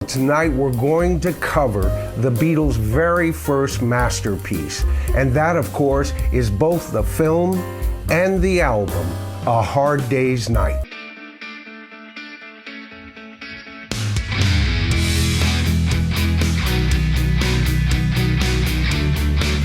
Tonight we're going to cover the Beatles' very first masterpiece, and that, of course, is both the film and the album, A Hard Day's Night.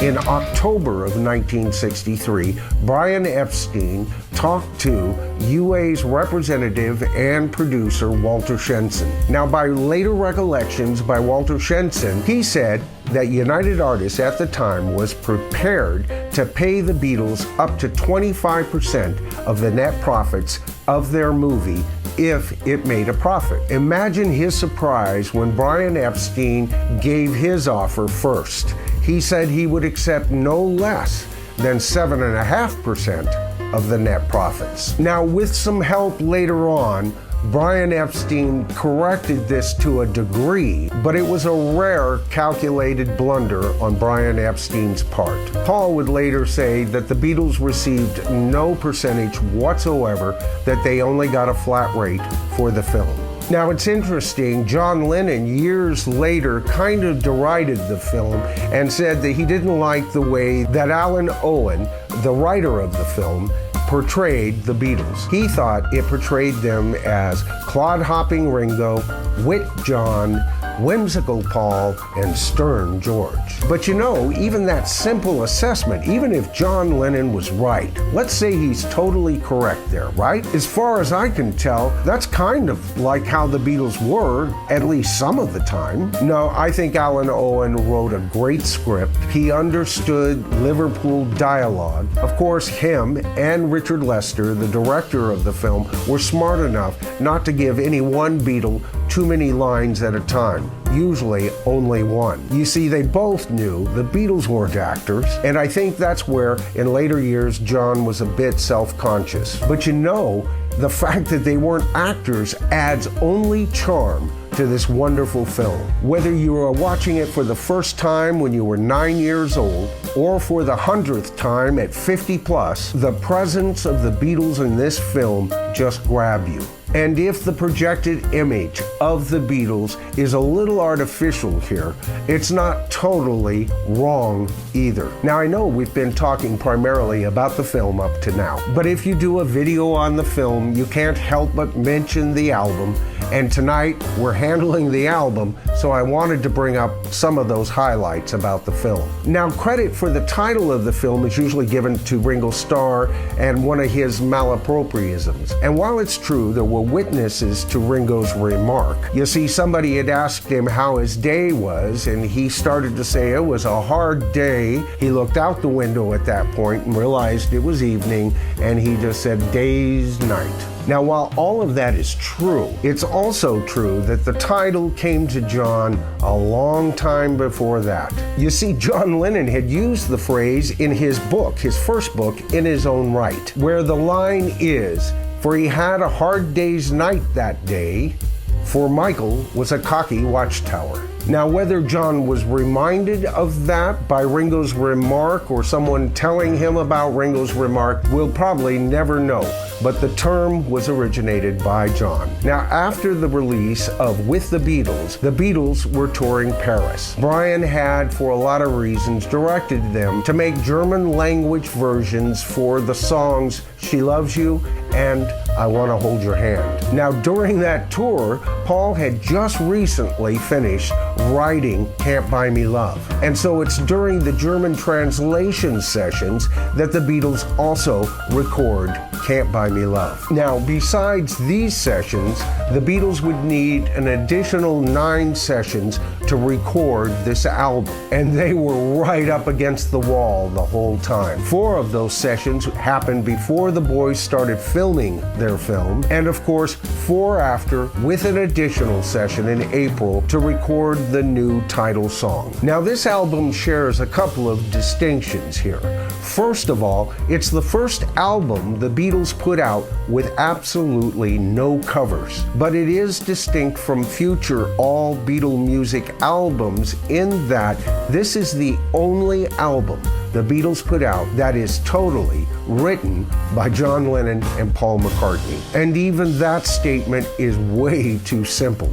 In October of 1963, Brian Epstein talked to UA's representative and producer Walter Shenson. Now, by later recollections by Walter Shenson, he said that United Artists at the time was prepared to pay the Beatles up to 25% of the net profits of their movie if it made a profit. Imagine his surprise when Brian Epstein gave his offer first. He said he would accept no less than 7.5% of the net profits. Now, with some help later on, Brian Epstein corrected this to a degree, but it was a rare calculated blunder on Brian Epstein's part. Paul would later say that the Beatles received no percentage whatsoever, that they only got a flat rate for the film. Now, it's interesting, John Lennon years later kind of derided the film and said that he didn't like the way that Alan Owen, the writer of the film, portrayed the Beatles. He thought it portrayed them as clod-hopping Ringo, wit John, whimsical Paul, and stern George. But you know, even that simple assessment, even if John Lennon was right, let's say he's totally correct there, right? As far as I can tell, that's kind of like how the Beatles were, at least some of the time. No, I think Alan Owen wrote a great script. He understood Liverpool dialogue. Of course, him and Richard Lester, the director of the film, were smart enough not to give any one Beatle too many lines at a time, usually only one. You see, they both knew the Beatles weren't actors, and I think that's where, in later years, John was a bit self-conscious. But you know, the fact that they weren't actors adds only charm to this wonderful film. Whether you are watching it for the first time when you were 9 years old, or for the 100th time at 50 plus, the presence of the Beatles in this film just grab you. And if the projected image of the Beatles is a little artificial here, it's not totally wrong either. Now, I know we've been talking primarily about the film up to now, but if you do a video on the film, you can't help but mention the album, and tonight we're handling the album, so I wanted to bring up some of those highlights about the film. Now, credit for the title of the film is usually given to Ringo Starr and one of his malapropisms. And while it's true there were witnesses to Ringo's remark, you see, somebody had asked him how his day was, and he started to say it was a hard day. He looked out the window at that point and realized it was evening, and he just said, day's night. Now, while all of that is true, it's also true that the title came to John a long time before that. You see, John Lennon had used the phrase in his book, his first book, In His Own Right, where the line is, "For he had a hard day's night that day, for Michael was a cocky watchtower." Now, whether John was reminded of that by Ringo's remark or someone telling him about Ringo's remark, we'll probably never know, but the term was originated by John. Now, after the release of With the Beatles were touring Paris. Brian had, for a lot of reasons, directed them to make German language versions for the songs She Loves You and I Want to Hold Your Hand. Now, during that tour, Paul had just recently finished writing Can't Buy Me Love. And so it's during the German translation sessions that the Beatles also record Can't Buy Me Love. Now, besides these sessions, the Beatles would need an additional 9 sessions to record this album. And they were right up against the wall the whole time. 4 of those sessions happened before the boys started filming their film, and of course 4 after, with an additional session in April to record the new title song. Now, this album shares a couple of distinctions here. First of all, it's the first album the Beatles put out with absolutely no covers, but it is distinct from future all Beatle music albums in that this is the only album the Beatles put out that is totally written by John Lennon and Paul McCartney. And even that statement is way too simple.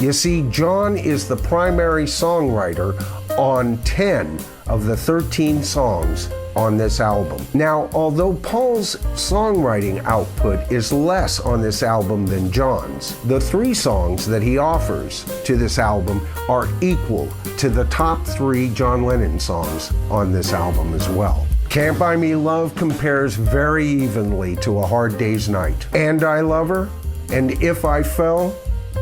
You see, John is the primary songwriter on 10 of the 13 songs on this album. Now, although Paul's songwriting output is less on this album than John's, the 3 songs that he offers to this album are equal to the top 3 John Lennon songs on this album as well. Can't Buy Me Love compares very evenly to A Hard Day's Night. And I Love Her and If I Fell,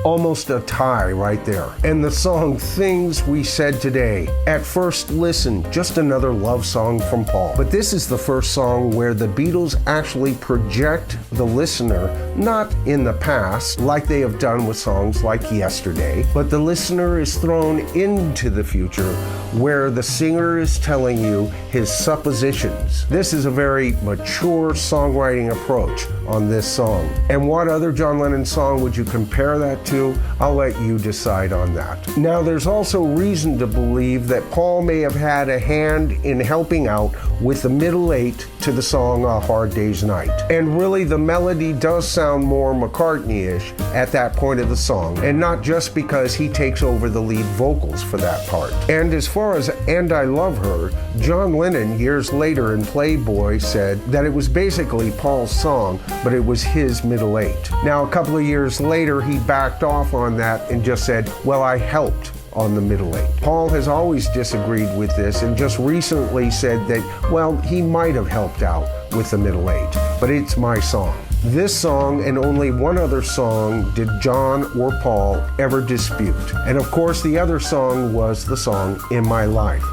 almost a tie right there. And the song Things We Said Today, at first listen, just another love song from Paul. But this is the first song where the Beatles actually project the listener, not in the past, like they have done with songs like Yesterday, but the listener is thrown into the future, where the singer is telling you his suppositions. This is a very mature songwriting approach on this song. And what other John Lennon song would you compare that to? I'll let you decide on that. Now, there's also reason to believe that Paul may have had a hand in helping out with the middle 8 to the song A Hard Day's Night. And really, the melody does sound more McCartney-ish at that point of the song, and not just because he takes over the lead vocals for that part. And as far as And I Love Her, John Lennon years later in Playboy said that it was basically Paul's song, but it was his middle 8. Now, a couple of years later, he backed off on that and just said, well, I helped on the middle 8. Paul has always disagreed with this and just recently said that, well, he might have helped out with the middle 8, but it's my song. This song and only one other song did John or Paul ever dispute. And of course, the other song was the song In My Life.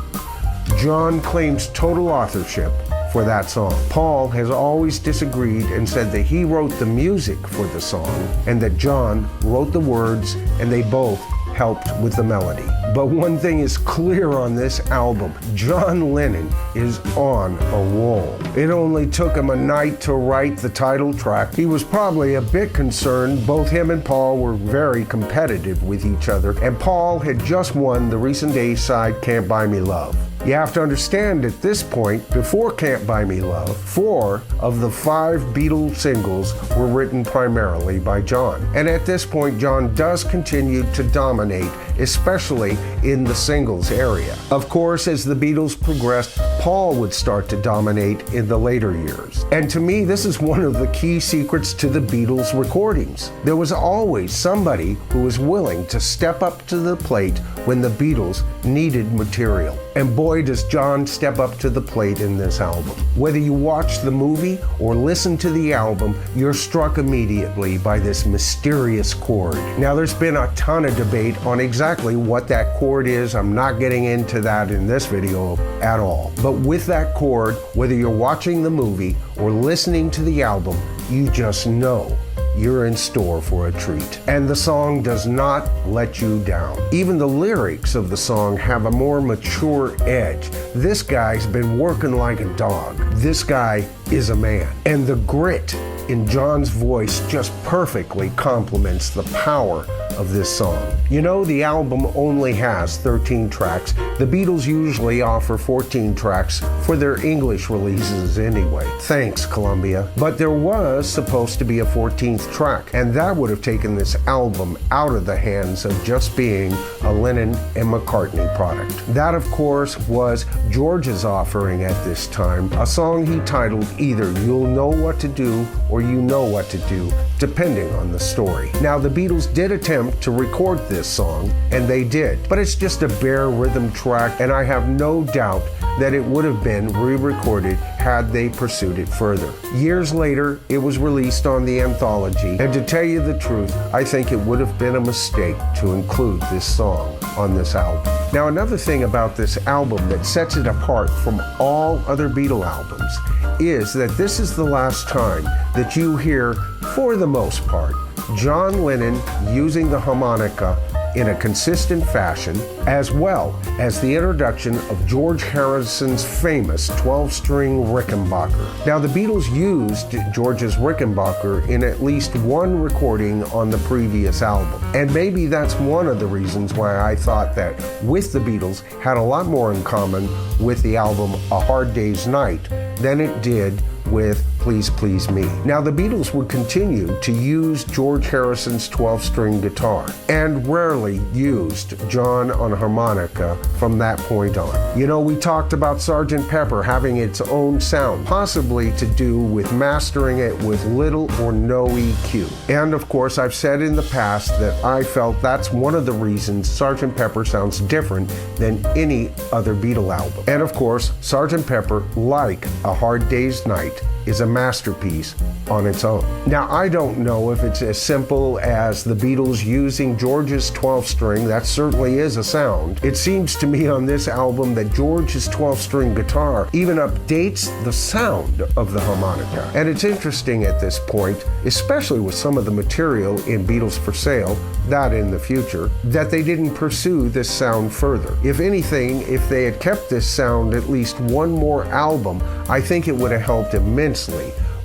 John claims total authorship for that song. Paul has always disagreed and said that he wrote the music for the song and that John wrote the words, and they both helped with the melody. But one thing is clear on this album: John Lennon is on a roll. It only took him a night to write the title track. He was probably a bit concerned. Both him and Paul were very competitive with each other, and Paul had just won the recent A-side Can't Buy Me Love. You have to understand, at this point, before Can't Buy Me Love, 4 of the 5 Beatles singles were written primarily by John. And at this point, John does continue to dominate, especially in the singles area. Of course, as the Beatles progressed, Paul would start to dominate in the later years. And to me, this is one of the key secrets to the Beatles recordings. There was always somebody who was willing to step up to the plate when the Beatles needed material. And boy, does John step up to the plate in this album. Whether you watch the movie or listen to the album, you're struck immediately by this mysterious chord. Now, there's been a ton of debate on exactly what that chord is. I'm not getting into that in this video at all. But with that chord, whether you're watching the movie or listening to the album, you just know you're in store for a treat. And the song does not let you down. Even the lyrics of the song have a more mature edge. This guy's been working like a dog. This guy is a man. And the grit in John's voice just perfectly complements the power of this song. You know, the album only has 13 tracks. The Beatles usually offer 14 tracks for their English releases anyway. Thanks, Columbia. But there was supposed to be a 14th track, and that would have taken this album out of the hands of just being a Lennon and McCartney product. That, of course, was George's offering at this time, a song he titled either You'll Know What to Do or You Know What to Do, depending on the story. Now, the Beatles did attempt to record this song, and they did, but it's just a bare rhythm track, and I have no doubt that it would have been re-recorded had they pursued it further. Years later, it was released on the anthology, and to tell you the truth, I think it would have been a mistake to include this song on this album. Now, another thing about this album that sets it apart from all other Beatle albums is that this is the last time that you hear, for the most part, John Lennon using the harmonica in a consistent fashion, as well as the introduction of George Harrison's famous 12-string Rickenbacker. Now, the Beatles used George's Rickenbacker in at least one recording on the previous album. And maybe that's one of the reasons why I thought that With the Beatles had a lot more in common with the album A Hard Day's Night than it did with Please Please Me. Now, the Beatles would continue to use George Harrison's 12-string guitar and rarely used John on harmonica from that point on. You know, we talked about Sgt. Pepper having its own sound, possibly to do with mastering it with little or no EQ. And of course, I've said in the past that I felt that's one of the reasons Sgt. Pepper sounds different than any other Beatle album. And of course, Sgt. Pepper, like A Hard Day's Night, is a masterpiece on its own. Now, I don't know if it's as simple as the Beatles using George's 12-string. That certainly is a sound. It seems to me on this album that George's 12-string guitar even updates the sound of the harmonica. And it's interesting at this point, especially with some of the material in Beatles for Sale, that in the future, that they didn't pursue this sound further. If anything, if they had kept this sound at least one more album, I think it would have helped immensely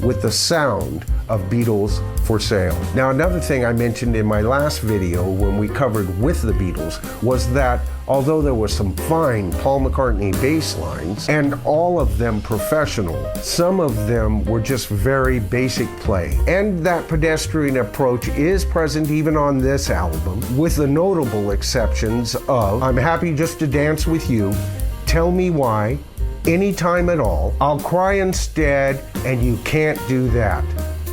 with the sound of Beatles for Sale. Now, another thing I mentioned in my last video when we covered With the Beatles was that although there was some fine Paul McCartney bass lines, and all of them professional, some of them were just very basic play. And that pedestrian approach is present even on this album, with the notable exceptions of I'm Happy Just to Dance With You, Tell Me Why, Anytime at All, I'll Cry Instead, and You Can't Do That.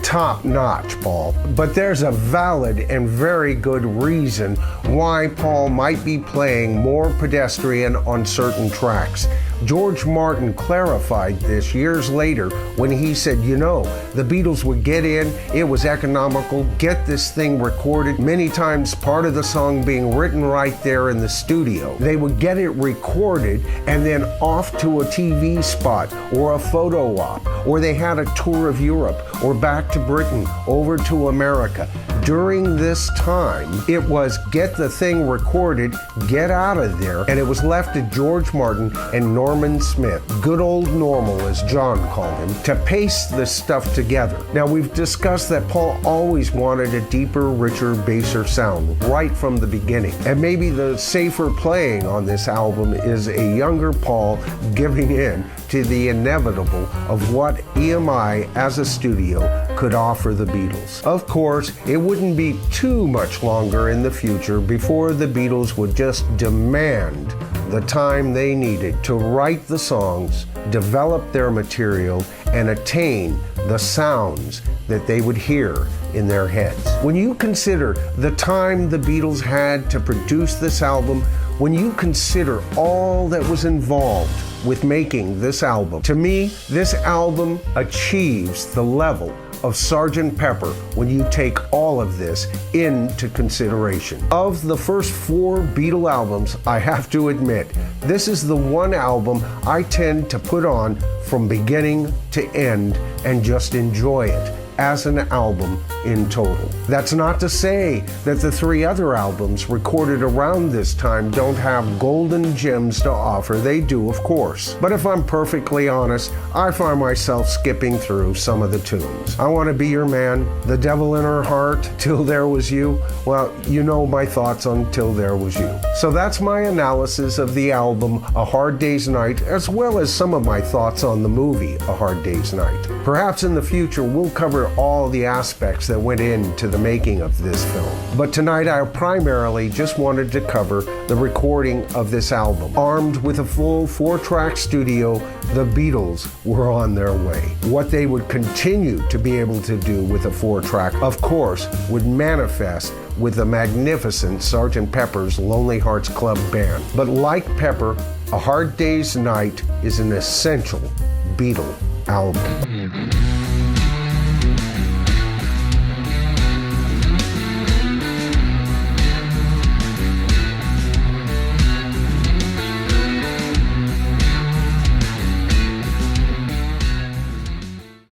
Top notch, Paul. But there's a valid and very good reason why Paul might be playing more pedestrian on certain tracks. George Martin clarified this years later when he said, you know, the Beatles would get in, it was economical, get this thing recorded, many times part of the song being written right there in the studio. They would get it recorded and then off to a TV spot or a photo op, or they had a tour of Europe or back to Britain, over to America. During this time, it was get the thing recorded, get out of there, and it was left to George Martin and Norman Smith, good old Normal as John called him, to paste this stuff together. Now, we've discussed that Paul always wanted a deeper, richer, basser sound right from the beginning. And maybe the safer playing on this album is a younger Paul giving in to the inevitable of what EMI as a studio could offer the Beatles. Of course, it wouldn't be too much longer in the future before the Beatles would just demand the time they needed to write the songs, develop their material, and attain the sounds that they would hear in their heads. When you consider the time the Beatles had to produce this album, when you consider all that was involved with making this album, to me, this album achieves the level of Sgt. Pepper when you take all of this into consideration. Of the first 4 Beatle albums, I have to admit, this is the one album I tend to put on from beginning to end and just enjoy it as an album in total. That's not to say that the 3 other albums recorded around this time don't have golden gems to offer. They do, of course. But if I'm perfectly honest, I find myself skipping through some of the tunes. I Want to Be Your Man, The Devil in Her Heart, Till There Was You. Well, you know my thoughts on Till There Was You. So that's my analysis of the album A Hard Day's Night, as well as some of my thoughts on the movie A Hard Day's Night. Perhaps in the future we'll cover all the aspects that went into the making of this film. But tonight I primarily just wanted to cover the recording of this album. Armed with a full 4-track studio, the Beatles were on their way. What they would continue to be able to do with a 4-track, of course, would manifest with the magnificent Sgt. Pepper's Lonely Hearts Club Band. But like Pepper, A Hard Day's Night is an essential Beatle album.